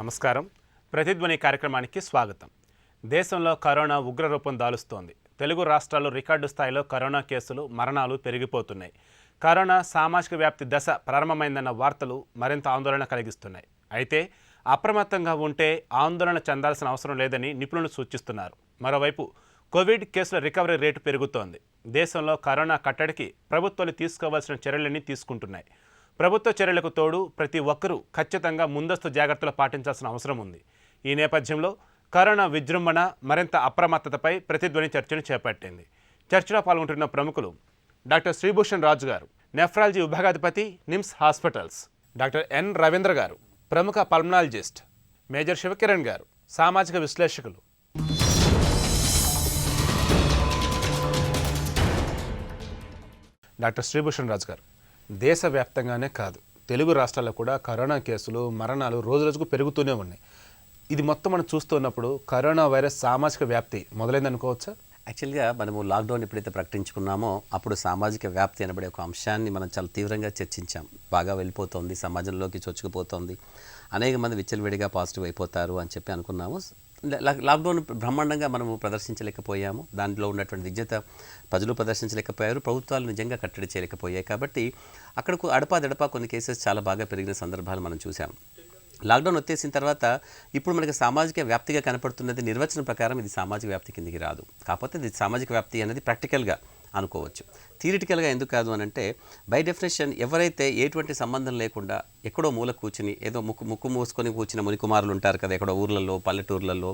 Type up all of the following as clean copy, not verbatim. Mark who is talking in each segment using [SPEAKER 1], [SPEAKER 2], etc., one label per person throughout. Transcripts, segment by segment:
[SPEAKER 1] నమస్కారం. ప్రతిధ్వని కార్యక్రమానికి స్వాగతం. దేశంలో కరోనా ఉగ్రరూపం దాలుస్తోంది. తెలుగు రాష్ట్రాల్లో రికార్డు స్థాయిలో కరోనా కేసులు, మరణాలు పెరిగిపోతున్నాయి. కరోనా సామాజిక వ్యాప్తి దశ ప్రారంభమైందన్న వార్తలు మరింత ఆందోళన కలిగిస్తున్నాయి. అయితే అప్రమత్తంగా ఉంటే ఆందోళన చెందాల్సిన అవసరం లేదని నిపుణులు సూచిస్తున్నారు. మరోవైపు కోవిడ్ కేసుల రికవరీ రేటు పెరుగుతోంది. దేశంలో కరోనా కట్టడికి ప్రభుత్వాలు తీసుకోవాల్సిన చర్యలన్నీ తీసుకుంటున్నాయి. ప్రభుత్వ చర్యలకు తోడు ప్రతి ఒక్కరూ ఖచ్చితంగా ముందస్తు జాగ్రత్తలు పాటించాల్సిన అవసరం ఉంది. ఈ నేపథ్యంలో కరోనా విజృంభణ, మరింత అప్రమత్తతపై ప్రతిధ్వని చర్చను చేపట్టింది. చర్చలో పాల్గొంటున్న ప్రముఖులు డాక్టర్ శ్రీభూషణ్ రాజు గారు, నెఫ్రాలజీ విభాగాధిపతి, NIMS hospitals; doctor N Ravindra గారు, ప్రముఖ పల్మనాలజిస్ట్; మేజర్ శివకిరణ్ గారు, సామాజిక విశ్లేషకులు. డాక్టర్ శ్రీభూషణ్ రాజు గారు, దేశవ్యాప్తంగానే కాదు, తెలుగు రాష్ట్రాల్లో కూడా కరోనా కేసులు, మరణాలు రోజురోజుకు పెరుగుతూనే ఉన్నాయి. ఇది మొత్తం మనం చూస్తున్నప్పుడు కరోనా వైరస్ సామాజిక వ్యాప్తి మొదలైందనుకోవచ్చా?
[SPEAKER 2] యాక్చువల్గా మనము లాక్డౌన్ ఎప్పుడైతే ప్రకటించుకున్నామో అప్పుడు సామాజిక వ్యాప్తి అనబడే ఒక అంశాన్ని మనం చాలా తీవ్రంగా చర్చించాం. బాగా వెళ్ళిపోతుంది, సమాజంలోకి చొచ్చుకుపోతుంది, అనేక మంది విచ్చలవిడిగా పాజిటివ్ అయిపోతారు అని చెప్పి అనుకున్నాము. లాక్డౌన్ బ్రహ్మాండంగా మనము ప్రదర్శించలేకపోయాము. దాంట్లో ఉన్నటువంటి విజ్ఞత ప్రజలు ప్రదర్శించలేకపోయారు, ప్రభుత్వాలు నిజంగా కట్టడి చేయలేకపోయాయి. కాబట్టి అక్కడకు అడపాదడపా కొన్ని కేసెస్ చాలా బాగా పెరిగిన సందర్భాలు మనం చూసాం. లాక్డౌన్ వచ్చేసిన తర్వాత ఇప్పుడు మనకి సామాజిక వ్యాప్తిగా కనపడుతున్నది నిర్వచనం ప్రకారం ఇది సామాజిక వ్యాప్తి కిందికి రాదు. కాకపోతే ఇది సామాజిక వ్యాప్తి అనేది ప్రాక్టికల్గా అనుకోవచ్చు. థియరిటికల్గా ఎందుకు కాదు అని అంటే, బై డెఫినేషన్ ఎవరైతే ఎటువంటి సంబంధం లేకుండా ఎక్కడో మూల కూర్చుని ఏదో ముక్కు మూసుకొని కూర్చున్న మునికుమారులు ఉంటారు కదా, ఎక్కడో ఊర్లలో, పల్లెటూర్లలో,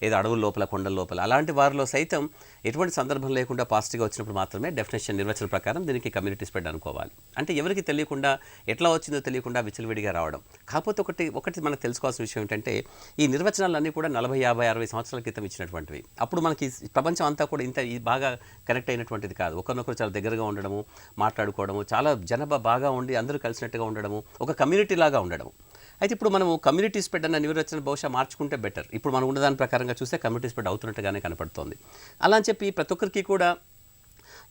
[SPEAKER 2] ఏదో అడవుల లోపల, కొండల లోపల, అలాంటి వారిలో సైతం ఎటువంటి సందర్భం లేకుండా పాజిటివ్గా వచ్చినప్పుడు మాత్రమే డెఫినేషన్ నిర్వచనం ప్రకారం దీనికి కమ్యూనిటీ స్ప్రెడ్ అనుకోవాలి. అంటే ఎవరికి తెలియకుండా, ఎట్లా వచ్చిందో తెలియకుండా విచ్చలవిడిగా రావడం. కాకపోతే ఒకటి మనకు తెలుసుకోవాల్సిన విషయం ఏంటంటే, ఈ నిర్వచనాలన్నీ కూడా 40, 50, 60 సంవత్సరాల క్రితం ఇచ్చినటువంటివి. అప్పుడు మనకి ప్రపంచం అంతా కూడా ఇంత బాగా కనెక్ట్ అయినటువంటిది కాదు. ఒకరినొకరు చాలా దగ్గరగా ఉండడము, మాట్లాడుకోవడము, చాలా జనాభా బాగా ఉండి అందరూ కలిసినట్టుగా ఉండడము, ఒక కమ్యూనిటీ లాగా ఉండడము. అయితే ఇప్పుడు మనము కమ్యూనిటీ స్ప్రెడ్ అన్న నిర్వచనం బహుశా మార్చుకుంటే బెటర్. ఇప్పుడు మనం ఉన్నదాని ప్రకారంగా చూస్తే కమ్యూనిటీ స్ప్రెడ్ అవుతున్నట్టుగానే కనపడుతోంది. అలా అని చెప్పి ప్రతి ఒక్కరికి కూడా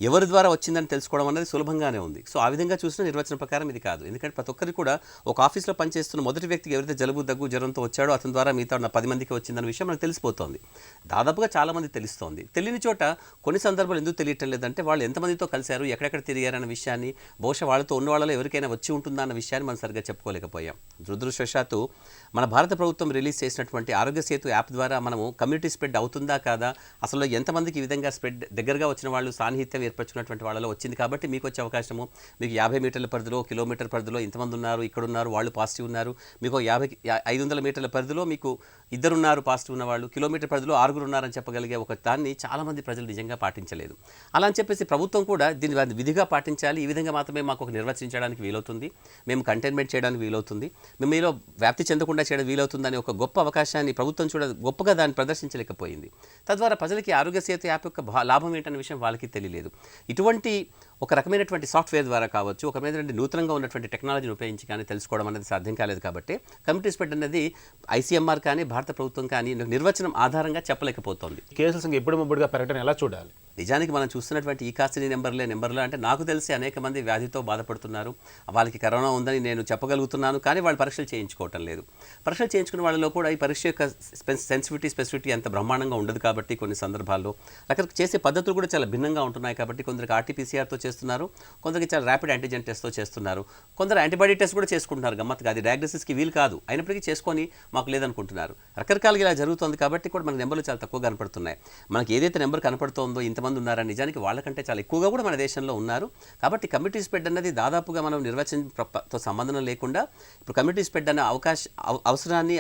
[SPEAKER 2] ఎవరి ద్వారా వచ్చిందని తెలుసుకోవడం అనేది సులభంగానే ఉంది. సో ఆ విధంగా చూసిన నిర్వచనం ప్రకారం ఇది కాదు. ఎందుకంటే ప్రతి ఒక్కరికి కూడా ఒక ఆఫీస్లో పనిచేస్తున్న మొదటి వ్యక్తికి ఎవరైతే జలుబు, దగ్గు, జ్వరంతో వచ్చాడో అతని ద్వారా మిగతా 10 మందికి వచ్చిందన్న విషయం మనకు తెలిసిపోతుంది. దాదాపుగా చాలామంది తెలుస్తోంది. తెలియని చోట కొన్ని సందర్భాలు ఎందుకు తెలియటం లేదంటే, వాళ్ళు ఎంతమందితో కలిశారు, ఎక్కడెక్కడ తిరిగారన్న విషయాన్ని, బహుశా వాళ్ళతో ఉన్న వాళ్ళలో ఎవరికైనా వచ్చి ఉంటుందా అన్న విషయాన్ని మనం సరిగ్గా చెప్పుకోలేకపోయాం. దురదృష్టవశాత్తు మన భారత ప్రభుత్వం రిలీజ్ చేసినటువంటి ఆరోగ్య సేతు యాప్ ద్వారా మనము కమ్యూనిటీ స్ప్రెడ్ అవుతుందా కాదా, అసలు ఎంతమందికి ఈ విధంగా స్ప్రెడ్ దగ్గరగా వచ్చిన వాళ్ళు సాన్నిహిత్యం ఏర్పరచుకున్నటువంటి వాళ్ళలో వచ్చింది కాబట్టి మీకు వచ్చే అవకాశము, మీకు 50 మీటర్ల పరిధిలో, కిలోమీటర్ పరిధిలో ఇంతమంది ఉన్నారు, ఇక్కడున్నారు, వాళ్ళు పాజిటివ్ ఉన్నారు, మీకు 500 మీటర్ల పరిధిలో మీకు 2 ఉన్నారు పాజిటివ్ ఉన్నవాళ్ళు, కిలోమీటర్ పరిధిలో 6 ఉన్నారని చెప్పగలిగే ఒక దాన్ని చాలామంది ప్రజలు నిజంగా పాటించలేదు. అలా అని చెప్పేసి ప్రభుత్వం కూడా దీన్ని విధిగా పాటించాలి, ఈ విధంగా మాత్రమే మాకు ఒక నిర్వచించడానికి వీలవుతుంది, మేము కంటైన్మెంట్ చేయడానికి వీలవుతుంది, మేము మీలో వ్యాప్తి చెందకుండా చేయడం వీలవుతుందని ఒక గొప్ప అవకాశాన్ని ప్రభుత్వం గొప్పగా దాన్ని ప్రదర్శించలేకపోయింది. తద్వారా ప్రజలకి ఆరోగ్య సేతు యాప్ యొక్క లాభం ఏంటనే విషయం వాళ్ళకి తెలియలేదు. ఇటువంటి ఒక రకమైనటువంటి సాఫ్ట్వేర్ ద్వారా కావచ్చు, ఒక రకమైనటువంటి నూతనంగా ఉన్నటువంటి టెక్నాలజీని ఉపయోగించి కానీ తెలుసుకోవడం అనేది సాధ్యం కాలేదు. కాబట్టి కమ్యూనిటీ స్ప్రెడ్ అనేది ఐసీఎంఆర్ కానీ భారత ప్రభుత్వం కానీ నిర్వచనం ఆధారంగా చెప్పలేకపోతుంది.
[SPEAKER 1] కేసుల సంఖ్య ఎప్పుడు ముబ్బడిగా పెరగడం ఎలా చూడాలి?
[SPEAKER 2] నిజానికి మనం చూస్తున్నటువంటి ఈ కాస్టిని నెంబర్లు అంటే, నాకు తెలిసి అనేక మంది వ్యాధితో బాధపడుతున్నారు, వాళ్ళకి కరోనా ఉందని నేను చెప్పగలుగుతున్నాను, కానీ వాళ్ళు పరీక్షలు చేయించుకోవటం లేదు. పరీక్షలు చేయించుకున్న వాళ్ళలో కూడా ఈ పరీక్ష యొక్క స్పెసిఫిటీ అంత బ్రహ్మాండంగా ఉండదు. కాబట్టి కొన్ని సందర్భాల్లో అక్కడ చేసే పద్ధతులు కూడా చాలా భిన్నంగా ఉంటున్నాయి. కాబట్టి కొందరికి ఆర్టీపీసీఆర్తో చేస్తున్నారు, కొందరికి చాలా ర్యాపిడ్ యాంటీజెన్ టెస్ట్తో చేస్తున్నారు, కొందరు యాంటీబాడీ టెస్ట్ కూడా చేసుకుంటున్నారు. గమ్మత్తుగా అది డయాగ్నోసిస్కి వీలు కాదు, అయినప్పటికీ చేసుకొని మాకు లేదనుకుంటున్నారు. రకరకాలుగా ఇలా జరుగుతుంది. కాబట్టి కూడా మనకు నెంబర్లు చాలా తక్కువ కనపడుతున్నాయి. మనకి ఏదైతే నెంబర్ కనపడుతుందో ఇంతమంది ఉన్నారని, నిజానికి వాళ్ళకంటే చాలా ఎక్కువగా కూడా మన దేశంలో ఉన్నారు. కాబట్టి కమ్యూనిటీ స్ప్రెడ్ అనేది దాదాపుగా మనం నిర్వచనంతో సంబంధం లేకుండా ఇప్పుడు కమ్యూనిటీ స్ప్రెడ్ అనే అవసరాన్ని,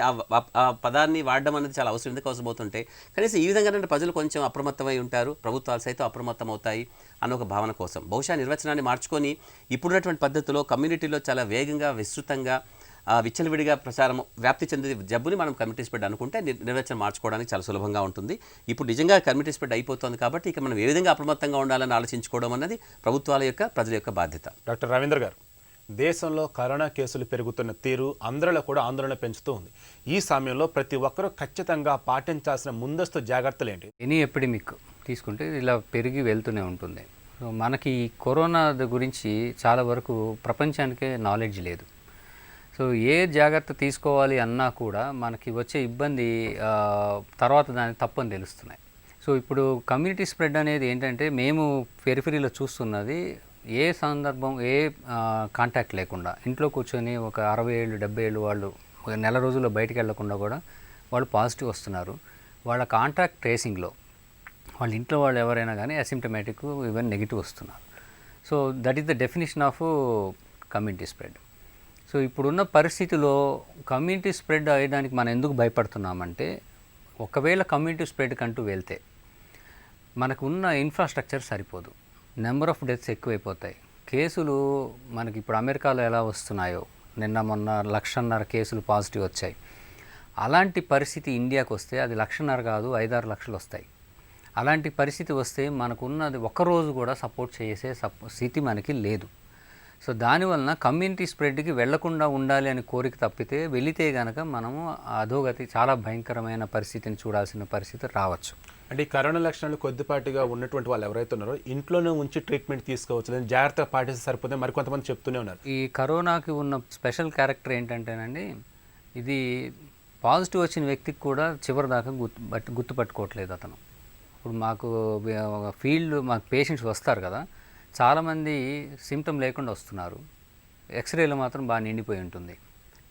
[SPEAKER 2] ఆ పదాన్ని వాడడం అనేది చాలా అవసరం. ఎందుకు అవసరమవుతుంటే కనీసం ఈ విధంగా ప్రజలు కొంచెం అప్రమత్తమై ఉంటారు, ప్రభుత్వాలు సైతం అప్రమత్తం అవుతాయి అన్న ఒక భావన కోసం బహుశా నిర్వచనాన్ని మార్చుకొని ఇప్పుడున్నటువంటి పద్ధతిలో కమ్యూనిటీలో చాలా వేగంగా, విస్తృతంగా, విచ్చలవిడిగా ప్రచారం వ్యాప్తి చెందే జబ్బుని మనం కమ్యూనిటీ స్ప్రెడ్ అనుకుంటే నిర్వచనం మార్చుకోవడానికి చాలా సులభంగా ఉంటుంది. ఇప్పుడు నిజంగా కమ్యూనిటీ స్ప్రెడ్ అయిపోతుంది కాబట్టి ఇక మనం ఏ విధంగా అప్రమత్తంగా ఉండాలని ఆలోచించుకోవడం అన్నది ప్రభుత్వాల యొక్క, ప్రజల యొక్క బాధ్యత.
[SPEAKER 1] డాక్టర్ రవీంద్ర గారు, దేశంలో కరోనా కేసులు పెరుగుతున్న తీరు అందరిలో కూడా ఆందోళన పెంచుతూ ఉంది. ఈ సమయంలో ప్రతి ఒక్కరూ ఖచ్చితంగా పాటించాల్సిన ముందస్తు జాగ్రత్తలు ఏంటి?
[SPEAKER 3] ఎనీ ఎపిడమిక్ తీసుకుంటే ఇలా పెరిగి వెళ్తూనే ఉంటుంది. మనకి ఈ కరోనా గురించి చాలా వరకు ప్రపంచానికే నాలెడ్జ్ లేదు. సో ఏ జాగ్రత్త తీసుకోవాలి అన్నా కూడా మనకి వచ్చే ఇబ్బంది తర్వాత దాని తప్పని తెలుస్తున్నాయి. సో ఇప్పుడు కమ్యూనిటీ స్ప్రెడ్ అనేది ఏంటంటే మేము పెరిఫెరీలో చూస్తున్నది ఏ సందర్భం ఏ కాంటాక్ట్ లేకుండా ఇంట్లో కూర్చొని ఒక 60 ఏళ్ళు 70 ఏళ్ళు వాళ్ళు ఒక నెల రోజుల్లో బయటికి వెళ్లకుండా కూడా వాళ్ళు పాజిటివ్ వస్తున్నారు. వాళ్ళ కాంటాక్ట్ ట్రేసింగ్లో వాళ్ళ ఇంట్లో వాళ్ళు ఎవరైనా కానీ అసిమ్టమాటిక్ ఈవెన్ నెగిటివ్ వస్తున్నారు. So that is the definition of community spread. So ఇప్పుడున్న పరిస్థితిలో కమ్యూనిటీ స్ప్రెడ్ అయ్యడానికి మనం ఎందుకు భయపడుతున్నామంటే, ఒకవేళ కమ్యూనిటీ స్ప్రెడ్ కంటూ వెళ్తే మనకు ఉన్న ఇన్ఫ్రాస్ట్రక్చర్ సరిపోదు, నెంబర్ ఆఫ్ డెత్స్ ఎక్కువైపోతాయి. కేసులు మనకి ఇప్పుడు అమెరికాలో ఎలా వస్తున్నాయో, నిన్న మొన్న 1,50,000 కేసులు పాజిటివ్ వచ్చాయి. అలాంటి పరిస్థితి ఇండియాకి వస్తే అది 1,50,000 కాదు 5-6 లక్షలు వస్తాయి. అలాంటి పరిస్థితి వస్తే మనకున్నది ఒక్కరోజు కూడా సపోర్ట్ చేసే స్థితి మనకి లేదు. సో దానివలన కమ్యూనిటీ స్ప్రెడ్కి వెళ్లకుండా ఉండాలి అని కోరిక తప్పితే, వెళితే కనుక మనము అధోగతి చాలా భయంకరమైన పరిస్థితిని చూడాల్సిన పరిస్థితి రావచ్చు.
[SPEAKER 1] అంటే ఈ కరోనా లక్షణాలు కొద్దిపాటిగా ఉన్నటువంటి వాళ్ళు ఎవరైతే ఉన్నారో ఇంట్లోనే ఉంచి ట్రీట్మెంట్ తీసుకోవచ్చు, లేదా జాగ్రత్తగా పాటిస్తే సరిపోతే మరికొంతమంది చెప్తూనే ఉన్నారు.
[SPEAKER 3] ఈ కరోనాకి ఉన్న స్పెషల్ క్యారెక్టర్ ఏంటంటేనండి, ఇది పాజిటివ్ వచ్చిన వ్యక్తికి కూడా చివరి దాకా గుర్తుపట్టుకోవట్లేదు అతను. ఇప్పుడు మాకు మాకు పేషెంట్స్ వస్తారు కదా, చాలామంది సిమ్టమ్ లేకుండా వస్తున్నారు. ఎక్స్రేలో మాత్రం బాగా నిండిపోయి ఉంటుంది.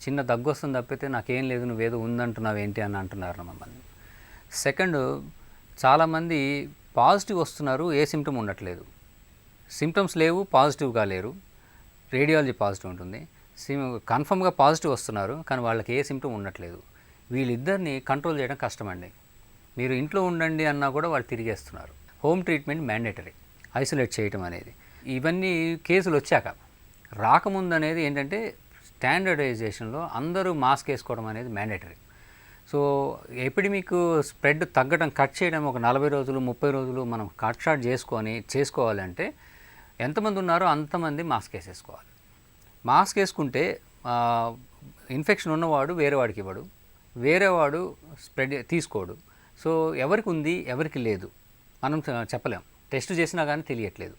[SPEAKER 3] చిన్న దగ్గు వస్తుంది తప్పితే నాకేం లేదు నువ్వేదో ఉందంటున్నావు ఏంటి అని అంటున్నారు మమ్మల్ని. సెకండ్, చాలామంది పాజిటివ్ వస్తున్నారు, ఏ సిమ్టమ్ ఉండట్లేదు. సిమ్టమ్స్ లేవు, పాజిటివ్గా లేరు, రేడియాలజీ పాజిటివ్ ఉంటుంది. కన్ఫర్మ్గా పాజిటివ్ వస్తున్నారు కానీ వాళ్ళకి ఏ సిమ్టమ్ ఉండట్లేదు. వీళ్ళిద్దరిని కంట్రోల్ చేయడం కష్టమండి. మీరు ఇంట్లో ఉండండి అన్నా కూడా వాళ్ళు తిరిగేస్తున్నారు. హోమ్ ట్రీట్మెంట్ మ్యాండేటరీ, ఐసోలేట్ చేయటం అనేది. ఇవన్నీ కేసులు వచ్చాక, రాకముందు అనేది ఏంటంటే స్టాండర్డైజేషన్లో అందరూ మాస్క్ వేసుకోవడం అనేది మ్యాండేటరీ. సో ఎపిడమిక్ స్ప్రెడ్ తగ్గడం కట్ చేయడం ఒక 40 రోజులు 30 రోజులు మనం కట్ షాట్ చేసుకోవాలంటే ఎంతమంది ఉన్నారో అంతమంది మాస్క్ వేసేసుకోవాలి. మాస్క్ వేసుకుంటే ఇన్ఫెక్షన్ ఉన్నవాడు వేరేవాడికి ఇవ్వడు, వేరేవాడు స్ప్రెడ్ తీసుకోడు. సో ఎవరికి ఉంది ఎవరికి లేదు మనం చెప్పలేం, టెస్ట్ చేసినా కానీ తెలియట్లేదు.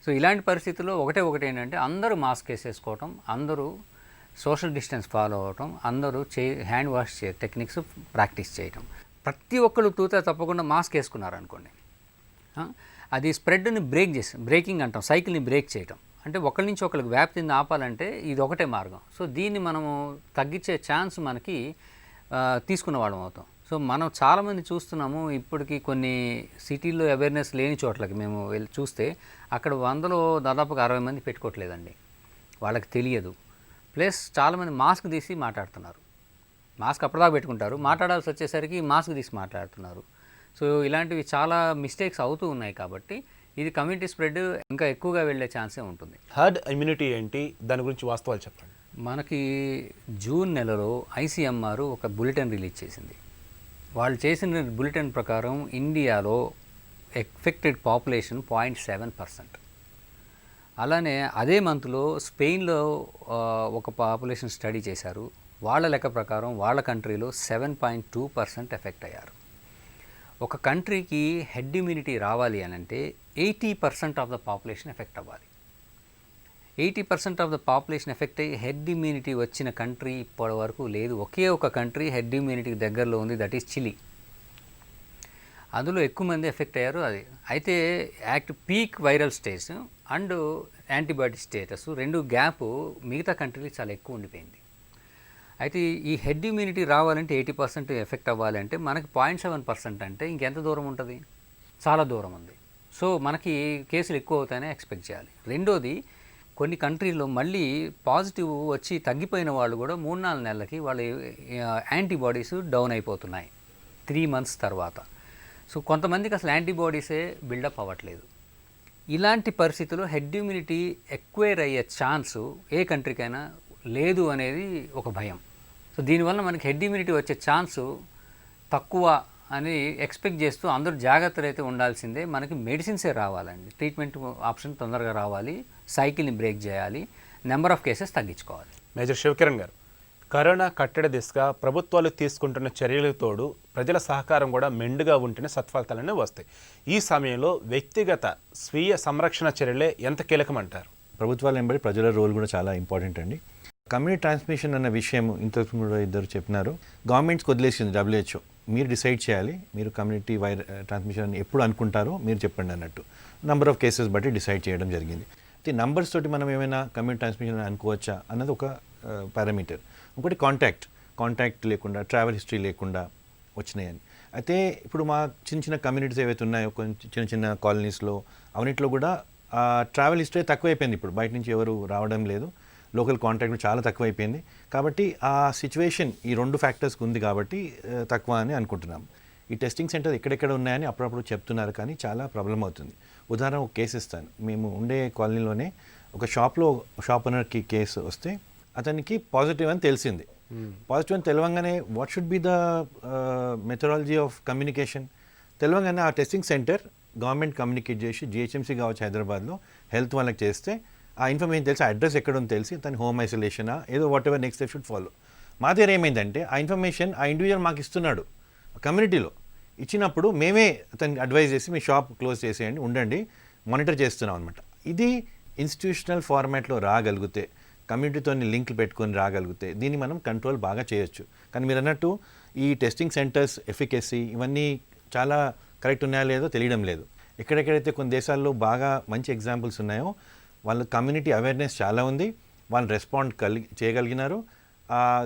[SPEAKER 3] సో ఇలాంటి పరిస్థితుల్లో ఒకటి ఏంటంటే అందరూ మాస్క్ వేసేసుకోవటం, అందరూ సోషల్ డిస్టెన్స్ ఫాలో అవ్వటం, అందరూ హ్యాండ్ వాష్ టెక్నిక్స్ ప్రాక్టీస్ చేయటం. ప్రతి ఒక్కరు తూతా తప్పకుండా మాస్క్ వేసుకున్నారు అనుకోండి, అది స్ప్రెడ్ని బ్రేకింగ్ అంటాం, సైకిల్ని బ్రేక్ చేయటం. అంటే ఒకరి నుంచి ఒకరికి వ్యాప్తిని ఆపాలంటే ఇది ఒకటే మార్గం. సో దీన్ని మనము తగ్గించే ఛాన్స్ మనకి తీసుకున్న వాళ్ళం అవుతాం. సో మనం చాలామంది చూస్తున్నాము, ఇప్పటికీ కొన్ని సిటీల్లో అవేర్నెస్ లేని చోట్లకి మేము వెళ్ళి చూస్తే అక్కడ 100లో దాదాపుగా 60 మంది పెట్టుకోవట్లేదండి, వాళ్ళకి తెలియదు. ప్లస్ చాలామంది మాస్క్ తీసి మాట్లాడుతున్నారు, మాస్క్ అప్పటిదాకా పెట్టుకుంటారు, మాట్లాడాల్సి వచ్చేసరికి మాస్క్ తీసి మాట్లాడుతున్నారు. సో ఇలాంటివి చాలా మిస్టేక్స్ అవుతూ ఉన్నాయి. కాబట్టి ఇది కమ్యూనిటీ స్ప్రెడ్ ఇంకా ఎక్కువగా వెళ్ళే ఛాన్సే ఉంటుంది.
[SPEAKER 1] హర్డ్ ఇమ్యూనిటీ ఏంటి, దాని గురించి వాస్తవాలు చెప్పండి.
[SPEAKER 3] మనకి జూన్ నెలలో ICMR ఒక బులెటిన్ రిలీజ్ చేసింది. వాళ్ళు చేసిన బులెటిన్ ప్రకారం ఇండియాలో ఎఫెక్టెడ్ పాపులేషన్ 0.7%. అలానే అదే మంత్లో స్పెయిన్లో ఒక పాపులేషన్ స్టడీ చేశారు. వాళ్ళ లెక్క ప్రకారం వాళ్ళ కంట్రీలో 7.2% ఎఫెక్ట్ అయ్యారు. ఒక కంట్రీకి హెడ్ ఇమ్యూనిటీ రావాలి అని అంటే 80% ఆఫ్ ద పాపులేషన్ ఎఫెక్ట్ అవ్వాలి. 80% ఆఫ్ ద పాపులేషన్ ఎఫెక్ట్ అయ్యి హెడ్ ఇమ్యూనిటీ వచ్చిన కంట్రీ ఇప్పటి వరకు లేదు. ఒకే ఒక కంట్రీ హెడ్ ఇమ్యూనిటీకి దగ్గరలో ఉంది, దట్ ఈస్ చిలీ. అందులో ఎక్కువ మంది ఎఫెక్ట్ అయ్యారు. అది అయితే peak viral stage and antibody status రెండు గ్యాప్ మిగతా కంట్రీలకు చాలా ఎక్కువ ఉండిపోయింది. అయితే ఈ హెడ్ ఇమ్యూనిటీ రావాలంటే 80% ఎఫెక్ట్ అవ్వాలంటే మనకి 0.7% అంటే ఇంకెంత దూరం ఉంటుంది, చాలా దూరం ఉంది. సో మనకి కేసులు ఎక్కువ అవుతాయని ఎక్స్పెక్ట్ చేయాలి. రెండోది, కొన్ని కంట్రీల్లో మళ్ళీ పాజిటివ్ వచ్చి తగ్గిపోయిన వాళ్ళు కూడా 3-4 నెలలకి వాళ్ళ యాంటీబాడీస్ డౌన్ అయిపోతున్నాయి 3 months తర్వాత. సో కొంతమందికి అసలు యాంటీబాడీసే బిల్డప్ అవ్వట్లేదు. ఇలాంటి పరిస్థితుల్లో హెడ్ ఇమ్యూనిటీ ఎక్వైర్ అయ్యే ఛాన్సు ఏ కంట్రీకైనా లేదు అనేది ఒక భయం. సో దీనివల్ల మనకి హెడ్ ఇమ్యూనిటీ వచ్చే ఛాన్సు తక్కువ అని ఎక్స్పెక్ట్ చేస్తూ అందరూ జాగ్రత్తలు అయితే ఉండాల్సిందే. మనకి మెడిసిన్సే రావాలండి, ట్రీట్మెంట్ ఆప్షన్ తొందరగా రావాలి, సైకిల్ని బ్రేక్ చేయాలి, నెంబర్ ఆఫ్ కేసెస్ తగ్గించుకోవాలి.
[SPEAKER 1] మేజర్ శివకిరణ్ గారు, కరోనా కట్టడి దిశగా ప్రభుత్వాలు తీసుకుంటున్న చర్యలకు తోడు ప్రజల సహకారం కూడా మెండుగా ఉంటేనే సత్ఫలితాలనే వస్తాయి. ఈ సమయంలో వ్యక్తిగత స్వీయ సంరక్షణ చర్యలే ఎంత కీలకమంటారు?
[SPEAKER 4] ప్రభుత్వాలు వెంబడి ప్రజల రోల్ కూడా చాలా ఇంపార్టెంట్ అండి. కమ్యూనిటీ ట్రాన్స్మిషన్ అన్న విషయం ఇంతకు కూడా ఇద్దరు చెప్పినారు. గవర్నమెంట్స్కి వదిలేసింది WHO. మీరు డిసైడ్ చేయాలి, మీరు కమ్యూనిటీ ట్రాన్స్మిషన్ ఎప్పుడు అనుకుంటారో మీరు చెప్పండి అన్నట్టు. నెంబర్ ఆఫ్ కేసెస్ బట్టి డిసైడ్ చేయడం జరిగింది. అయితే నంబర్స్ తోటి మనం ఏమైనా కమ్యూనిటీ ట్రాన్స్మిషన్ అనుకోవచ్చా అన్నది ఒక పారామీటర్. ఇంకోటి కాంటాక్ట్ లేకుండా, ట్రావెల్ హిస్టరీ లేకుండా వచ్చినాయని. అయితే ఇప్పుడు మా చిన్న కమ్యూనిటీస్ ఏవైతే ఉన్నాయో కొంచెం చిన్న కాలనీస్లో అవన్నిట్లో కూడా ట్రావెల్ హిస్టరీ తక్కువైపోయింది. ఇప్పుడు బయట నుంచి ఎవరు రావడం లేదు, లోకల్ కాంటాక్ట్ చాలా తక్కువైపోయింది. కాబట్టి ఆ సిచ్యువేషన్ ఈ 2 ఫ్యాక్టర్స్కి ఉంది కాబట్టి తక్కువ అని అనుకుంటున్నాం. ఈ టెస్టింగ్ సెంటర్ ఎక్కడెక్కడ ఉన్నాయని అప్పుడప్పుడు చెప్తున్నారు, కానీ చాలా ప్రాబ్లం అవుతుంది. ఉదాహరణ ఒక కేసు ఇస్తాను. మేము ఉండే కాలనీలోనే ఒక షాప్ ఓనర్కి కేసు వస్తే అతనికి పాజిటివ్ అని తెలిసింది. పాజిటివ్ అని తెలవంగానే what should be the methodology of communication తెలవంగానే ఆ టెస్టింగ్ సెంటర్ గవర్నమెంట్ కమ్యూనికేట్ చేసి GHMC కావచ్చు హైదరాబాద్లో హెల్త్ వాళ్ళకి చేస్తే ఆ ఇన్ఫర్మేషన్ తెలిసి, ఆ అడ్రస్ ఎక్కడుందో తెలిసి తన హోమ్ ఐసోలేషనా ఏదో what ever next step should follow. మా దగ్గర ఏమైందంటే ఆ ఇన్ఫర్మేషన్ ఆ ఇండివిజువల్ మాకు ఇస్తున్నాడు కమ్యూనిటీలో. ఇచ్చినప్పుడు మేమే అతనికి అడ్వైజ్ చేసి మీ షాప్ క్లోజ్ చేసేయండి, ఉండండి, మానిటర్ చేస్తున్నాం అనమాట. ఇది ఇన్స్టిట్యూషనల్ ఫార్మాట్లో రాగలిగితే, కమ్యూనిటీతో లింక్లు పెట్టుకొని రాగలిగితే దీన్ని మనం కంట్రోల్ బాగా చేయొచ్చు. కానీ మీరు అన్నట్టు ఈ టెస్టింగ్ సెంటర్స్ ఎఫికసీ ఇవన్నీ చాలా కరెక్ట్ ఉన్నాయో లేదో తెలియడం లేదు. ఎక్కడెక్కడైతే కొన్ని దేశాల్లో బాగా మంచి ఎగ్జాంపుల్స్ ఉన్నాయో వాళ్ళ కమ్యూనిటీ అవేర్నెస్ చాలా ఉంది, వాళ్ళు రెస్పాండ్ చేయగలిగినారు.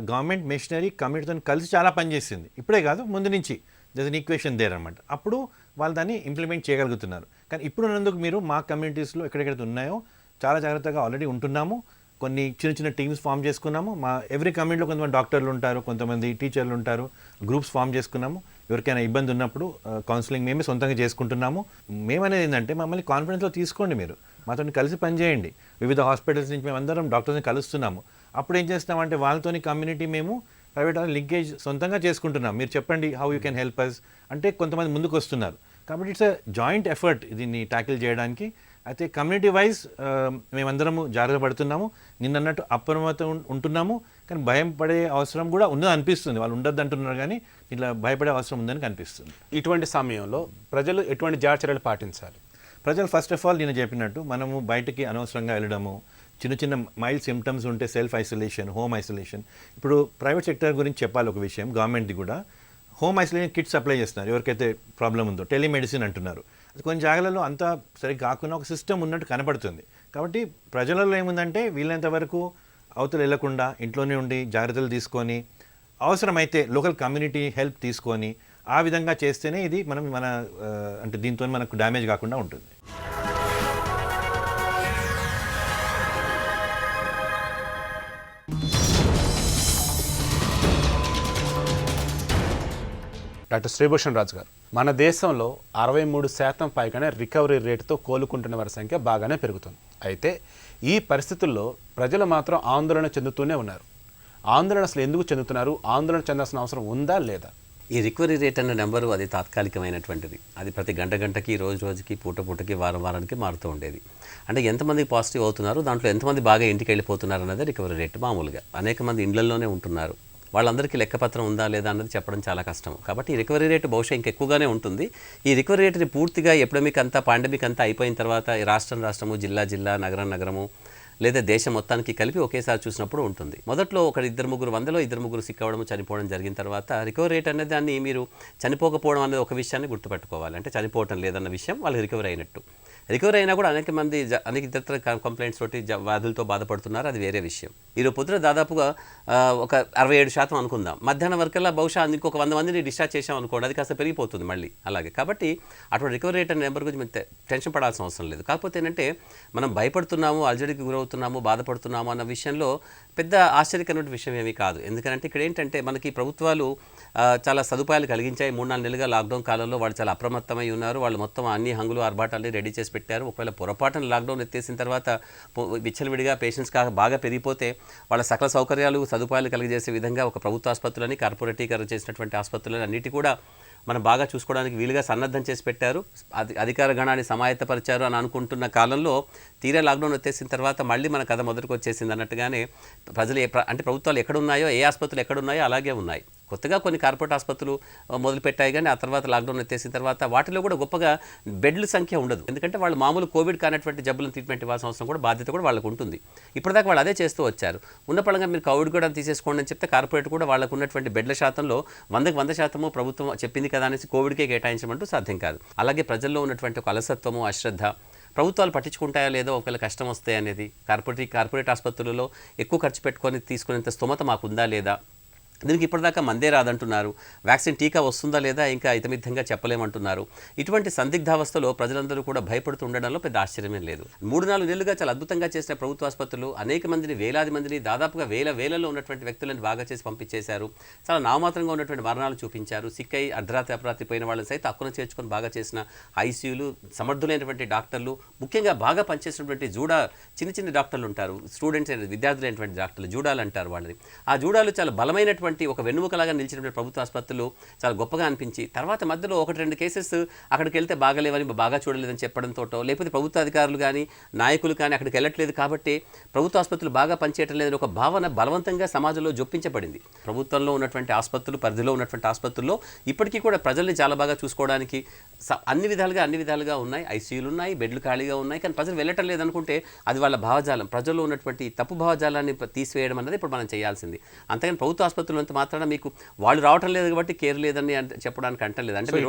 [SPEAKER 4] గవర్నమెంట్ మిషనరీ కమ్యూనిటీతో కలిసి చాలా పనిచేసింది. ఇప్పుడే కాదు, ముందు నుంచి దస్ అన్ ఈక్వేషన్ దేర్ అనమాట. అప్పుడు వాళ్ళు దాన్ని ఇంప్లిమెంట్ చేయగలుగుతున్నారు. కానీ ఇప్పుడు ఉన్నందుకు మీరు మా కమ్యూనిటీస్లో ఎక్కడెక్కడైతే ఉన్నాయో చాలా జాగ్రత్తగా ఆల్రెడీ ఉంటున్నాము. కొన్ని చిన్న టీమ్స్ ఫామ్ చేసుకున్నాము. మా ఎవ్రీ కమ్యూనిటీలో కొంతమంది డాక్టర్లు ఉంటారు, కొంతమంది టీచర్లు ఉంటారు, గ్రూప్స్ ఫామ్ చేసుకున్నాము. ఎవరికైనా ఇబ్బంది ఉన్నప్పుడు కౌన్సిలింగ్ మేమే సొంతంగా చేసుకుంటున్నాము. మేమనేది ఏంటంటే మమ్మల్ని కాన్ఫిడెన్స్లో తీసుకోండి, మీరు మాతో కలిసి పనిచేయండి. వివిధ హాస్పిటల్స్ నుంచి మేము అందరం డాక్టర్స్ని కలుస్తున్నాము. అప్పుడు ఏం చేస్తామంటే వాళ్ళతోని కమ్యూనిటీ మేము ప్రైవేట్ లింకేజ్ సొంతంగా చేసుకుంటున్నాం. మీరు చెప్పండి how you can help us అంటే కొంతమంది ముందుకు వస్తున్నారు. కాబట్టి ఇట్స్ అ జాయింట్ ఎఫర్ట్ దీన్ని ట్యాకిల్ చేయడానికి. అయితే కమ్యూనిటీ వైజ్ మేమందరము జాగ్రత్త పడుతున్నాము. నిన్నట్టు అప్రమత్తం ఉంటున్నాము. కానీ భయం పడే అవసరం కూడా ఉందని అనిపిస్తుంది. వాళ్ళు ఉండద్దు అంటున్నారు, కానీ ఇట్లా భయపడే అవసరం ఉందని కనిపిస్తుంది.
[SPEAKER 1] ఇటువంటి సమయంలో ప్రజలు ఎటువంటి జాగ్రత్త చర్యలు పాటించాలి?
[SPEAKER 4] ప్రజలు ఫస్ట్ ఆఫ్ ఆల్ నేను చెప్పినట్టు మనము బయటికి అనవసరంగా వెళ్ళడము, చిన్న మైల్డ్ సిమ్టమ్స్ ఉంటే సెల్ఫ్ ఐసోలేషన్, హోమ్ ఐసోలేషన్. ఇప్పుడు ప్రైవేట్ సెక్టర్ గురించి చెప్పాలి ఒక విషయం, గవర్నమెంట్ది కూడా హోమ్ ఐసోలేషన్ కిట్స్ అప్లై చేస్తున్నారు ఎవరికైతే ప్రాబ్లం ఉందో. టెలిమెడిసిన్ అంటున్నారు. అది కొన్ని జాగాలలో అంతా సరిగ్గా కాకుండా ఒక సిస్టమ్ ఉన్నట్టు కనపడుతుంది. కాబట్టి ప్రజలలో ఏముందంటే వీలైనంత వరకు అవతల వెళ్లకుండా ఇంట్లోనే ఉండి జాగ్రత్తలు తీసుకొని అవసరమైతే లోకల్ కమ్యూనిటీ హెల్ప్ తీసుకొని ఆ విధంగా చేస్తేనే ఇది మన అంటే దీంతో మనకు డ్యామేజ్ కాకుండా ఉంటుంది.
[SPEAKER 1] డాక్టర్ శ్రీభూషణ్ రాజు గారు, మన దేశంలో 63% పైగానే రికవరీ రేటుతో కోలుకుంటున్న వారి సంఖ్య బాగానే పెరుగుతుంది. అయితే ఈ పరిస్థితుల్లో ప్రజలు మాత్రం ఆందోళన చెందుతూనే ఉన్నారు. ఆందోళన అసలు ఎందుకు చెందుతున్నారు? ఆందోళన చెందాల్సిన అవసరం ఉందా లేదా?
[SPEAKER 2] ఈ రికవరీ రేట్ అన్న నెంబరు అది తాత్కాలికమైనటువంటిది. అది ప్రతి గంటకి రోజుకి పూటకి వారానికి మారుతూ ఉండేది. అంటే ఎంతమందికి పాజిటివ్ అవుతున్నారు, దాంట్లో ఎంతమంది బాగా ఇంటికి వెళ్ళిపోతున్నారు అన్నది రికవరీ రేట్. మామూలుగా అనేక మంది ఇళ్లలోనే ఉంటున్నారు, వాళ్ళందరికీ లెక్కపత్రం ఉందా లేదా అన్నది చెప్పడం చాలా కష్టం. కాబట్టి ఈ రికవరీ రేటు బహుశా ఇంకెక్కువగానే ఉంటుంది. ఈ రికవరీ రేటుని పూర్తిగా ఎపిడమిక్ అంతా పాండమిక్ అంతా అయిపోయిన తర్వాత రాష్ట్రము జిల్లా నగరము లేదా దేశం మొత్తానికి కలిపి ఒకేసారి చూసినప్పుడు ఉంటుంది. మొదట్లో ఒక 2-3 సిక్ అవ్వడం చనిపోవడం జరిగిన తర్వాత రికవరీ రేట్ అనేది దాన్ని మీరు చనిపోకపోవడం అనేది ఒక విషయాన్ని గుర్తుపెట్టుకోవాలి. అంటే చనిపోవటం లేదన్న విషయం వాళ్ళు రికవరీ అయినట్టు. రికవరీ అయినా కూడా అనేక మంది అనేక ఇతర కంప్లైంట్స్ తోటి వ్యాధులతో బాధపడుతున్నారు, అది వేరే విషయం. ఈరోజు పొద్దున దాదాపుగా ఒక 67% అనుకుందాం. మధ్యాహ్నం వరకల్లా బహుశా ఇంకొక 100 మందిని డిశ్చార్జ్ చేసాం అనుకోండి, అది కాస్త పెరిగిపోతుంది మళ్ళీ అలాగే. కాబట్టి అటువంటి రికవరీ రేట్ అనే నెంబర్ గురించి మేము టెన్షన్ పడాల్సిన అవసరం లేదు. కాకపోతే ఏంటంటే మనం భయపడుతున్నాము, అల్జడికి గురవుతున్నాము, బాధపడుతున్నాము అన్న విషయంలో పెద్ద ఆశ్చర్యకరమైన విషయం ఏమీ కాదు. ఎందుకంటే ఇక్కడ ఏంటంటే మనకి ప్రభుత్వాలు చాలా సదుపాయాలు కలిగించాయి. 3-4 నెలలుగా లాక్డౌన్ కాలంలో వాళ్ళు చాలా అప్రమత్తమై ఉన్నారు. వాళ్ళు మొత్తం అన్ని హంగులు ఆర్భాటాలు రెడీ చేసి పెట్టారు. ఒకవేళ పొరపాటున లాక్డౌన్ ఎత్తేసిన తర్వాత విచ్చలవిడిగా పేషెంట్స్ బాగా పెరిగిపోతే వాళ్ళ సకల సౌకర్యాలు సదుపాయాలు కలిగజేసే విధంగా ఒక ప్రభుత్వ ఆసుపత్రులని కార్పొరేటీకరణ చేసినటువంటి ఆసుపత్రులని అన్నిటి కూడా మనం బాగా చూసుకోవడానికి వీలుగా సన్నద్ధం చేసి పెట్టారు. అధికార గణాన్ని సమాయత్తపరిచారు అని అనుకుంటున్న కాలంలో తీరా లాక్డౌన్ వచ్చేసిన తర్వాత మళ్ళీ మన కథ మొదటికి వచ్చేసింది అన్నట్టుగానే ప్రజలు అంటే ప్రభుత్వాలు ఎక్కడున్నాయో, ఏ ఆసుపత్రులు ఎక్కడున్నాయో అలాగే ఉన్నాయి. కొత్తగా కొన్ని కార్పొరేట్ ఆసుపత్రులు మొదలుపెట్టాయి, కానీ ఆ తర్వాత లాక్డౌన్ ఎత్తేసిన తర్వాత వాటిలో కూడా గొప్పగా బెడ్ల సంఖ్య ఉండదు. ఎందుకంటే వాళ్ళు మామూలు కోవిడ్ కానటువంటి జబ్బులను ట్రీట్మెంట్ ఇవ్వాల్సిన అవసరం కూడా బాధ్యత కూడా వాళ్ళకు ఉంటుంది. ఇప్పటిదాకా వాళ్ళు అదే చేస్తూ వచ్చారు. ఉన్న పరంగా మీరు కోవిడ్ కూడా తీసేసుకోండి అని చెప్తే కార్పొరేట్ కూడా వాళ్ళకు ఉన్నటువంటి బెడ్ల శాతంలో 100% ప్రభుత్వం చెప్పింది కదా అనేసి కోవిడ్కే కేటాయించమంటూ సాధ్యం కాదు. అలాగే ప్రజల్లో ఉన్నటువంటి ఒక అలసత్వము, అశ్రద్ధ, ప్రభుత్వాలు పట్టించుకుంటాయో లేదో ఒకవేళ కష్టం వస్తాయి అనేది, కార్పొరేట్ ఆసుపత్రులలో ఎక్కువ ఖర్చు పెట్టుకొని తీసుకునేంత స్తోమత మాకుందా లేదా, దీనికి ఇప్పటిదాకా మందే రాదంటున్నారు, వ్యాక్సిన్ టీకా వస్తుందా లేదా ఇంకా ఇతమిద్ధంగా చెప్పలేమంటున్నారు. ఇటువంటి సందిగ్ధావస్థలో ప్రజలందరూ కూడా భయపడుతూ ఉండడంలో పెద్ద ఆశ్చర్యమే లేదు. 3-4 నెలలుగా చాలా అద్భుతంగా చేసిన ప్రభుత్వ ఆసుపత్రులు అనేక మందిని, వేలాది మందిని, దాదాపుగా వేలలో ఉన్నటువంటి వ్యక్తులను బాగా చేసి పంపించేశారు. చాలా నామమాత్రంగా ఉన్నటువంటి మరణాలు చూపించారు. సిక్కై అర్ధరాత్రి పోయిన వాళ్ళని సైతం హక్కున చేర్చుకొని బాగా చేసిన ఐసీయూలు, సమర్థులైనటువంటి డాక్టర్లు, ముఖ్యంగా బాగా పనిచేసినటువంటి చిన్న డాక్టర్లు ఉంటారు, స్టూడెంట్స్ విద్యార్థులైనటువంటి డాక్టర్లు, జూడాలు అంటారు వాళ్ళని. ఆ జూడాలు చాలా బలమైనటువంటి ఒక వెన్నుముకలాగా నిలిచినటువంటి ప్రభుత్వ ఆసుపత్రులు చాలా గొప్పగా అనిపించి, తర్వాత మధ్యలో 1-2 కేసెస్ అక్కడికి వెళ్తే బాగాలేవని, బాగా చూడలేదని చెప్పడంతో, లేకపోతే ప్రభుత్వ అధికారులు కానీ నాయకులు కానీ అక్కడికి వెళ్ళట్లేదు కాబట్టి ప్రభుత్వ ఆసుపత్రులు బాగా పనిచేయటం లేదని ఒక భావన బలవంతంగా సమాజంలో జొప్పించబడింది. ప్రభుత్వంలో ఉన్నటువంటి ఆసుపత్రులు, పరిధిలో ఉన్నటువంటి ఆసుపత్రుల్లో ఇప్పటికీ కూడా ప్రజల్ని చాలా బాగా చూసుకోవడానికి అన్ని విధాలుగా ఉన్నాయి. ఐసీయూలు ఉన్నాయి, బెడ్లు ఖాళీగా ఉన్నాయి, కానీ ప్రజలు వెళ్ళటం లేదనుకుంటే అది వాళ్ళ భావజాలం. ప్రజల్లో ఉన్నటువంటి తప్పు భావజాలాన్ని తీసివేయడం అన్నది ఇప్పుడు మనం చేయాల్సింది. అంతేగాని ప్రభుత్వ ఆసుపత్రులు అంత మాత్రాన మీకు వాళ్ళు రావటం లేదు కాబట్టి కేర్ లేదని చెప్పడానికి అంటలేదు. అంటే మీరు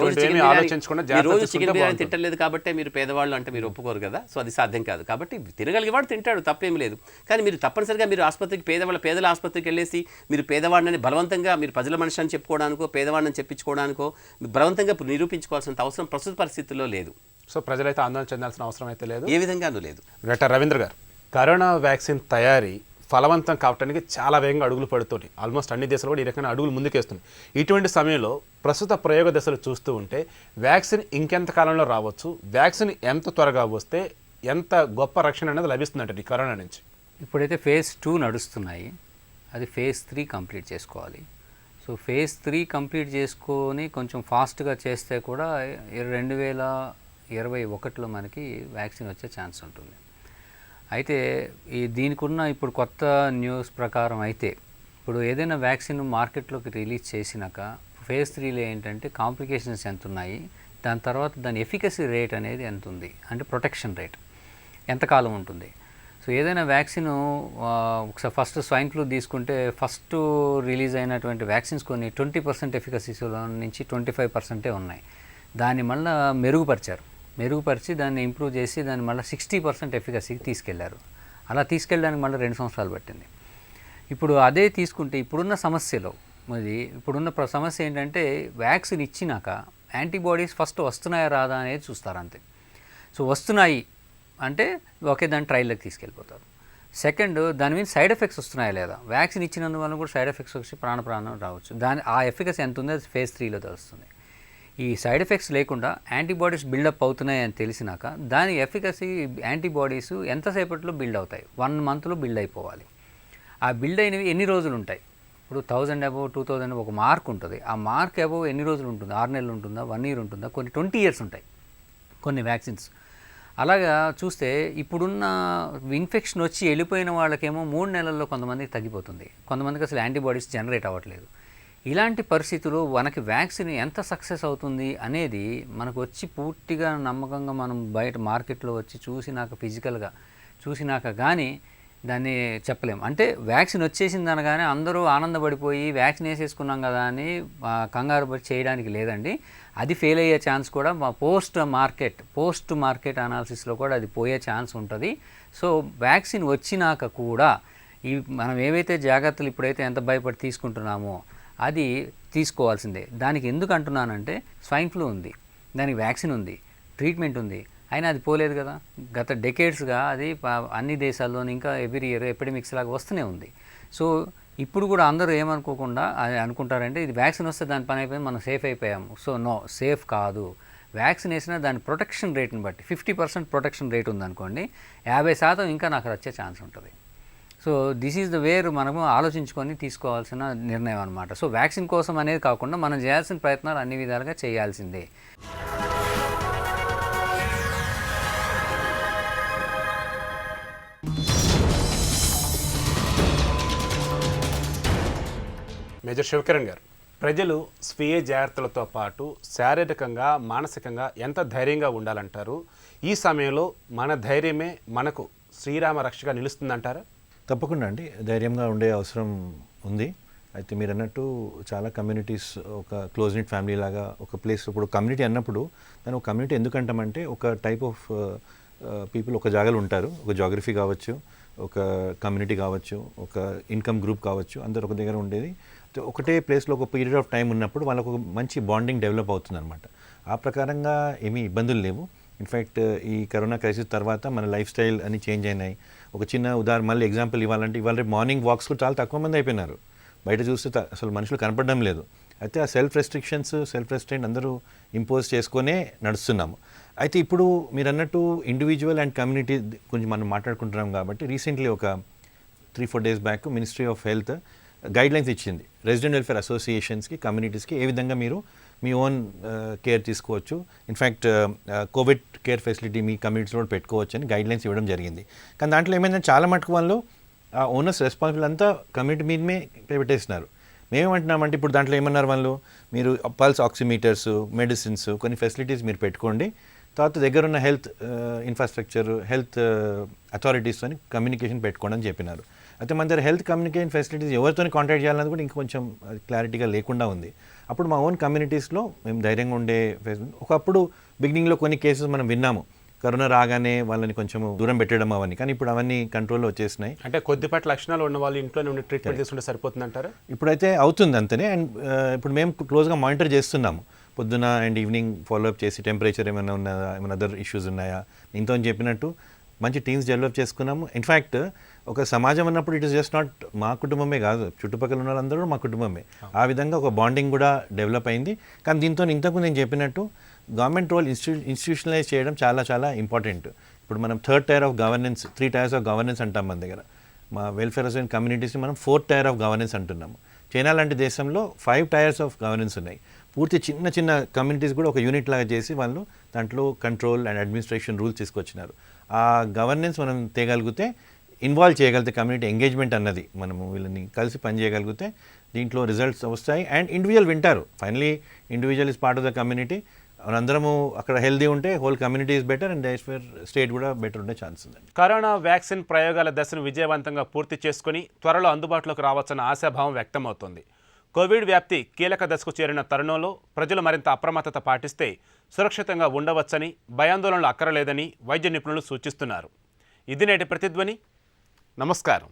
[SPEAKER 2] రోజు చికెన్ బిర్యానీ తింటలేదు కాబట్టి మీరు పేదవాళ్ళు అంటే మీరు ఒప్పుకోరు కదా. సో అది సాధ్యం కాదు. కాబట్టి తినగలిగేవాడు తింటాడు, తప్పేం లేదు. కానీ మీరు తప్పనిసరిగా మీరు ఆసుపత్రికి పేదల ఆసుపత్రికి వెళ్ళేసి మీరు పేదవాడిని బలవంతంగా మీరు ప్రజల మనిషి అని చెప్పుకోవడానికో, పేదవాడిని చెప్పించుకోవడానికో బలవంతంగా నిరూపించుకోవాల్సిన అవసరం ప్రస్తుత పరిస్థితుల్లో లేదు.
[SPEAKER 1] సో ప్రజలైతే ఆందోళన చెందాల్సిన అవసరం అయితే లేదు,
[SPEAKER 2] ఏ విధంగానూ లేదు.
[SPEAKER 1] డాక్టర్ రవీంద్ర గారు, కరోనా వ్యాక్సిన్ తయారీ ఫలవంతం కావడానికి చాలా వేగంగా అడుగులు పడుతున్నాయి. ఆల్మోస్ట్ అన్ని దేశాలు కూడా ఈ రకమైన అడుగులు ముందుకేస్తున్నాయి. ఇటువంటి సమయంలో ప్రస్తుత ప్రయోగ దశలు చూస్తూ ఉంటే వ్యాక్సిన్ ఇంకెంత కాలంలో రావచ్చు, వ్యాక్సిన్ ఎంత త్వరగా వస్తే ఎంత గొప్ప రక్షణ అనేది లభిస్తుందంట ఈ కరోనా నుంచి?
[SPEAKER 3] ఇప్పుడైతే phase 2 నడుస్తున్నాయి, అది phase 3 కంప్లీట్ చేసుకోవాలి. సో phase 3 కంప్లీట్ చేసుకొని కొంచెం ఫాస్ట్గా చేస్తే కూడా 2021లో మనకి వ్యాక్సిన్ వచ్చే ఛాన్స్ ఉంటుంది. అయితే దీనికి ఉన్న ఇప్పుడు కొత్త న్యూస్ ప్రకారం అయితే ఇప్పుడు ఏదైనా వ్యాక్సిన్ మార్కెట్లోకి రిలీజ్ చేసినాక phase 3లో ఏంటంటే కాంప్లికేషన్స్ ఎంత ఉన్నాయి, దాని తర్వాత దాని ఎఫికసీ రేట్ అనేది ఎంత ఉంది, అంటే ప్రొటెక్షన్ రేట్ ఎంతకాలం ఉంటుంది. సో ఏదైనా వ్యాక్సిన్ ఒకసారి ఫస్ట్ స్వైన్ ఫ్లూ తీసుకుంటే ఫస్ట్ రిలీజ్ అయినటువంటి వ్యాక్సిన్స్ కొన్ని 20% ఎఫికసీలో నుంచి 25% ఉన్నాయి. దాన్ని మళ్ళీ మెరుగుపరిచి దాన్ని ఇంప్రూవ్ చేసి దాన్ని మళ్ళీ 60% ఎఫికసీకి తీసుకెళ్లారు. అలా తీసుకెళ్ళడానికి మళ్ళీ 2 సంవత్సరాలు పట్టింది. ఇప్పుడు అదే తీసుకుంటే ఇప్పుడున్న సమస్య ఏంటంటే వ్యాక్సిన్ ఇచ్చినాక యాంటీబాడీస్ ఫస్ట్ వస్తున్నాయా రాదా అనేది చూస్తారు అంతే. సో వస్తున్నాయి అంటే ఓకే, దాన్ని ట్రయల్లోకి తీసుకెళ్ళిపోతారు. సెకండ్, దాని మీద సైడ్ ఎఫెక్ట్స్ వస్తున్నాయా లేదా, వ్యాక్సిన్ ఇచ్చినందువల్ల కూడా సైడ్ ఎఫెక్ట్స్ వచ్చి ప్రాణం రావచ్చు. ఆ ఎఫికసీ ఎంత ఉందో అది phase 3లో తెలుస్తుంది. ఈ సైడ్ ఎఫెక్ట్స్ లేకుండా యాంటీబాడీస్ బిల్డప్ అవుతున్నాయి అని తెలిసినాక దాని ఎఫికసీ యాంటీబాడీస్ ఎంతసేపట్లో బిల్డ్ అవుతాయి, 1 మంత్లో బిల్డ్ అయిపోవాలి. ఆ బిల్డ్ అయినవి ఎన్ని రోజులు ఉంటాయి, ఇప్పుడు 1000 అబోవ్ 2000 ఒక మార్క్ ఉంటుంది. ఆ మార్క్ అబోవ్ ఎన్ని రోజులు ఉంటుంది, 6 నెలలు ఉంటుందా, 1 year ఉంటుందా, కొన్ని 20 years ఉంటాయి కొన్ని వ్యాక్సిన్స్. అలాగా చూస్తే ఇప్పుడున్న ఇన్ఫెక్షన్ వచ్చి వెళ్ళిపోయిన వాళ్ళకేమో 3 నెలల్లో కొంతమందికి తగ్గిపోతుంది, కొంతమందికి అసలు యాంటీబాడీస్ జనరేట్ అవ్వట్లేదు. ఇలాంటి పరిస్థితుల్లో మనకి వ్యాక్సిన్ ఎంత సక్సెస్ అవుతుంది అనేది మనకు వచ్చి పూర్తిగా నమ్మకంగా మనం బయట మార్కెట్లో వచ్చి చూసినాక, ఫిజికల్గా చూసినాక కానీ దాన్ని చెప్పలేము. అంటే వ్యాక్సిన్ వచ్చేసింది అనగానే అందరూ ఆనందపడిపోయి వ్యాక్సిన్ వేసేసుకున్నాం కదా అని కంగారు పడి చేయడానికి లేదండి. అది ఫెయిల్ అయ్యే ఛాన్స్ కూడా పోస్ట్ మార్కెట్ అనాలిసిస్లో కూడా అది పోయే ఛాన్స్ ఉంటుంది. సో వ్యాక్సిన్ వచ్చినాక కూడా మనం ఏవైతే జాగ్రత్తలు ఇప్పుడైతే ఎంత భయపడి తీసుకుంటున్నామో అది తీసుకోవాల్సిందే. దానికి ఎందుకు అంటున్నానంటే స్వైన్ ఫ్లూ ఉంది, దానికి వ్యాక్సిన్ ఉంది, ట్రీట్మెంట్ ఉంది, అయినా అది పోలేదు కదా. గత డెకేడ్స్గా అది అన్ని దేశాల్లోని ఇంకా ఎవ్రీ ఇయర్ ఎపిడమిక్స్ లాగా వస్తూనే ఉంది. సో ఇప్పుడు కూడా అందరూ ఏమనుకోకుండా అనుకుంటారంటే ఇది వ్యాక్సిన్ వస్తే దాని పని అయిపోయింది, మనం సేఫ్ అయిపోయాము. సో నో, సేఫ్ కాదు. వ్యాక్సిన్ వేసినా దాని ప్రొటెక్షన్ రేట్ని బట్టి 50% ప్రొటెక్షన్ రేట్ ఉందనుకోండి, 50% ఇంకా నాకు వచ్చే ఛాన్స్ ఉంటుంది. So this is the wear మనము ఆలోచించుకొని తీసుకోవాల్సిన నిర్ణయం అనమాట. సో వ్యాక్సిన్ కోసం అనేది కాకుండా మనం చేయాల్సిన ప్రయత్నాలు అన్ని విధాలుగా చేయాల్సిందే.
[SPEAKER 1] మేజర్ శివకిరణ్ గారు, ప్రజలు స్వీయ జాగ్రత్తలతో పాటు శారీరకంగా మానసికంగా ఎంత ధైర్యంగా ఉండాలంటారు? ఈ సమయంలో మన ధైర్యమే మనకు శ్రీరామ రక్షగా నిలుస్తుందంటారా?
[SPEAKER 4] తప్పకుండా అండి, ధైర్యంగా ఉండే అవసరం ఉంది. అయితే మీరు అన్నట్టు చాలా కమ్యూనిటీస్ ఒక క్లోజ్ నిట్ ఫ్యామిలీ లాగా ఒక ప్లేస్. ఇప్పుడు కమ్యూనిటీ అన్నప్పుడు దాని ఒక కమ్యూనిటీ ఎందుకంటామంటే ఒక టైప్ ఆఫ్ పీపుల్ ఒక జాగాలో ఉంటారు. ఒక జాగ్రఫీ కావచ్చు, ఒక కమ్యూనిటీ కావచ్చు, ఒక ఇన్కమ్ గ్రూప్ కావచ్చు, అందరు ఒక దగ్గర ఉండేది ఒకటే ప్లేస్లో ఒక పీరియడ్ ఆఫ్ టైం ఉన్నప్పుడు వాళ్ళకు ఒక మంచి బాండింగ్ డెవలప్ అవుతుంది అనమాట. ఆ ప్రకారంగా ఏమీ ఇబ్బందులు లేవు. ఇన్ఫ్యాక్ట్ ఈ కరోనా క్రైసిస్ తర్వాత మన లైఫ్ స్టైల్ అన్ని చేంజ్ అయినాయి. ఒక చిన్న ఉదాహరణ మళ్ళీ ఎగ్జాంపుల్ ఇవ్వాలంటే ఇవాళ మార్నింగ్ వాక్స్ కూడా చాలా తక్కువ మంది అయిపోయినారు. బయట చూస్తే అసలు మనుషులు కనపడడం లేదు. అయితే ఆ సెల్ఫ్ రెస్ట్రెయింట్ అందరూ ఇంపోజ్ చేసుకొనే నడుస్తున్నాము. అయితే ఇప్పుడు మీరు అన్నట్టు ఇండివిజువల్ అండ్ కమ్యూనిటీ గురించి మనం మాట్లాడుకుంటున్నాం కాబట్టి రీసెంట్లీ ఒక 3-4 days back ministry of health guidelines ఇచ్చింది రెసిడెంట్ వెల్ఫేర్ అసోసియేషన్స్కి, కమ్యూనిటీస్కి ఏ విధంగా మీరు మీ ఓన్ కేర్ తీసుకోవచ్చు. ఇన్ఫ్యాక్ట్ కోవిడ్ కేర్ ఫెసిలిటీ మీ కమ్యూనిటీస్లో పెట్టుకోవచ్చు అని గైడ్లైన్స్ ఇవ్వడం జరిగింది. కానీ దాంట్లో ఏమైందంటే చాలా మటుకు వాళ్ళు ఆ ఓనర్స్ రెస్పాన్సిబుల్ అంతా కమ్యూనిటీ మీదమే పెట్టేస్తున్నారు. మేమేమంటున్నామంటే ఇప్పుడు దాంట్లో ఏమన్నారు వాళ్ళు, మీరు పల్స్ ఆక్సిమీటర్స్, మెడిసిన్స్, కొన్ని ఫెసిలిటీస్ మీరు పెట్టుకోండి, తర్వాత దగ్గర ఉన్న హెల్త్ ఇన్ఫ్రాస్ట్రక్చర్, హెల్త్ అథారిటీస్తో కమ్యూనికేషన్ పెట్టుకోండి అని చెప్పినారు. అయితే మన దగ్గర హెల్త్ కమ్యూనికేషన్ ఫెసిలిటీస్ ఎవరితో కాంటాక్ట్ చేయాలన్నది కూడా ఇంకొంచెం క్లారిటీగా లేకుండా ఉంది. అప్పుడు మా ఓన్ కమ్యూనిటీస్లో మేము ధైర్యంగా ఉండే ఒకప్పుడు బిగినింగ్లో కొన్ని కేసెస్ మనం విన్నాము, కరోనా రాగానే వాళ్ళని కొంచెం దూరం పెట్టడం అవన్నీ, కానీ ఇప్పుడు అవన్నీ కంట్రోల్లో వచ్చేసినాయి.
[SPEAKER 1] అంటే కొద్దిపాటి లక్షణాలు ఉన్న వాళ్ళు ఇంట్లోనే ఉండి ట్రీట్మెంట్ తీసుకుంటే సరిపోతుందంటారా?
[SPEAKER 4] ఇప్పుడైతే అవుతుంది అంతనే. అండ్ ఇప్పుడు మేము క్లోజ్గా మానిటర్ చేస్తున్నాము, పొద్దున అండ్ ఈవినింగ్ ఫాలోఅప్ చేసి టెంపరేచర్ ఏమైనా ఉన్నదా, ఏమైనా అదర్ ఇష్యూస్ ఉన్నాయా, ఇంతో చెప్పినట్టు మంచి టీమ్స్ డెవలప్ చేసుకున్నాము. ఇన్ఫ్యాక్ట్ ఒక సమాజం అన్నప్పుడు ఇట్ ఇస్ జస్ట్ నాట్ మా కుటుంబమే కాదు, చుట్టుపక్కల ఉన్న వాళ్ళందరూ మా కుటుంబమే. ఆ విధంగా ఒక బాండింగ్ కూడా డెవలప్ అయింది. కానీ దీంతో ఇంతకు నేను చెప్పినట్టు గవర్నమెంట్ రోల్ ఇన్స్టిట్యూషనలైజ్ చేయడం చాలా చాలా ఇంపార్టెంట్. ఇప్పుడు మనం 3rd tier of governance, 3 tiers of governance అంటాం మన దగ్గర. మా వెల్ఫేర్ అసోసియేషన్ కమ్యూనిటీస్ని మనం 4th tier ఆఫ్ గవర్నెన్స్ అంటున్నాము. చైనా లాంటి దేశంలో 5 tiers ఆఫ్ గవర్నెన్స్ ఉన్నాయి. పూర్తి చిన్న చిన్న కమ్యూనిటీస్ కూడా ఒక యూనిట్ లాగా చేసి వాళ్ళు దాంట్లో కంట్రోల్ అండ్ అడ్మినిస్ట్రేషన్ రూల్స్ తీసుకొచ్చినారు. ఆ గవర్నెన్స్ మనం తేగలిగితే, ఇన్వాల్వ్ చేయగలిగితే, కమ్యూనిటీ ఎంగేజ్మెంట్ అన్నది మనము వీళ్ళని కలిసి పనిచేయగలిగితే దీంట్లో రిజల్ట్స్ వస్తాయి. అండ్ ఇండివిజువల్ వింటారు. Finally individual is part of the community. మనందరము అక్కడ హెల్దీ ఉంటే whole community is better and state కూడా బెటర్ ఉండే ఛాన్స్ ఉంది.
[SPEAKER 1] కరోనా వ్యాక్సిన్ ప్రయోగాల దశను విజయవంతంగా పూర్తి చేసుకుని త్వరలో అందుబాటులోకి రావచ్చన్న ఆశాభావం వ్యక్తమవుతోంది. కోవిడ్ వ్యాప్తి కీలక దశకు చేరిన తరుణంలో ప్రజలు మరింత అప్రమత్తత పాటిస్తే సురక్షితంగా ఉండవచ్చని, భయాందోళనలు అక్కరలేదని వైద్య నిపుణులు సూచిస్తున్నారు. ఇది నేటి ప్రతిధ్వని. నమస్కారం.